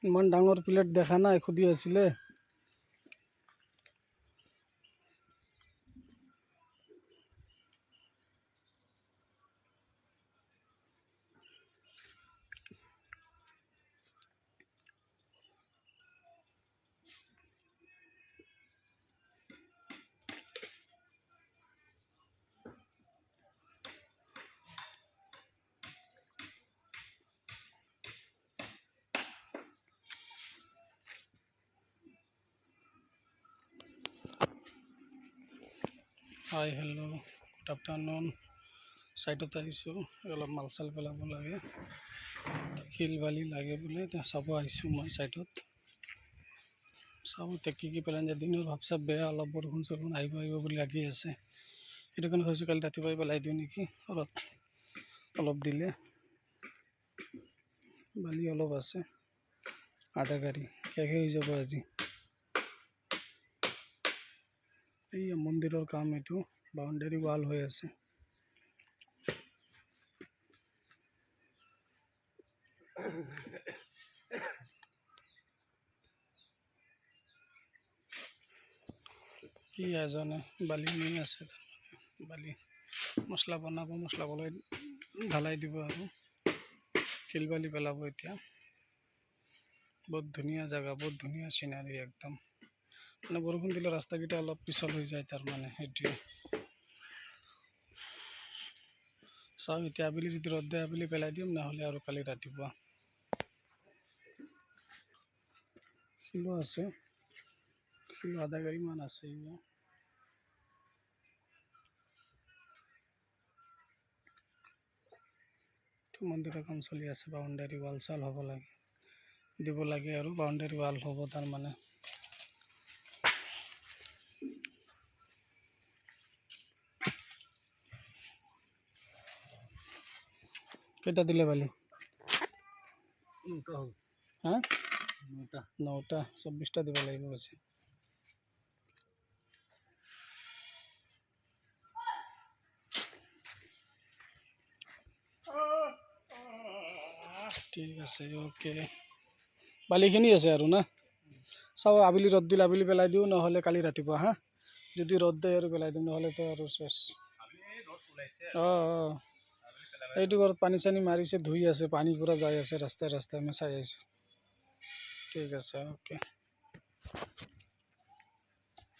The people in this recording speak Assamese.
ইমান ডাঙৰ প্লেট দেখা নাই, সুধি আছিলে। Hi hello' good afternoon. চাইডত আহিছোঁ, অলপ মাল চাল পেলাব লাগে, শিল বালি লাগে বোলে, এতিয়া চাব আহিছোঁ মই চাইডত। চাব এতিয়া কি পেলাই যায়। দিনৰ ভাৱ চাপ বেয়া, অলপ বৰষুণ চৰষুণ আহিব বুলি লাগি আছে। সেইটো কাৰণে ভাবিছোঁ কালি ৰাতিপুৱাই পেলাই দিওঁ নেকি। অলপ দিলে বালি অলপ আছে, আধা গাড়ী শেষে হৈ যাব আজি। এই মন্দিৰৰ কাম, এইটো বাউণ্ডাৰী ৱাল হৈ আছে। এজনে বালি নি আছে, তাৰমানে বালি মছলা বনাব, মছলা বনাই ঢালাই দিব আৰু শিল বালি পেলাব। এতিয়া বহুত ধুনীয়া জেগা, বহুত ধুনীয়া চিনাৰী একদম। মানে বৰষুণ দিলে ৰাস্তাকেইটা অলপ পিছল হৈ যায়, তাৰমানে সেইটোৱে। চাওঁ এতিয়া আবেলি যদি ৰ'দ দিয়ে আবেলি পেলাই দিম, নহ'লে আৰু কালি ৰাতিপুৱা। শিলো আছে, শিলো আধা গাড়ীমান আছে। মন্দিৰৰ কাম চলি আছে, বাউণ্ডাৰী ৱাল চাল হ'ব লাগে, দিব লাগে আৰু বাউণ্ডাৰী ৱাল হ'ব তাৰমানে। কেইটা দিলে বালি? হা 9টা, 24টা দিব লাগিব কৈছে। ঠিক আছে, অ'কে। বালিখিনি আছে আৰু না। চাওঁ আবেলি ৰ'দ দিলে আবেলি পেলাই দিওঁ, নহ'লে কালি ৰাতিপুৱা। হা, যদি ৰ'দ দিয়ে আৰু পেলাই দিম, নহ'লেতো আৰু চেছ। অঁ, এইটো ঘৰত পানী চানী মাৰিছে, ধুই আছে, পানী পূৰা যাই আছে ৰাস্তাই ৰাস্তাই, মই চাই আহিছোঁ। ঠিক আছে, অ'কে।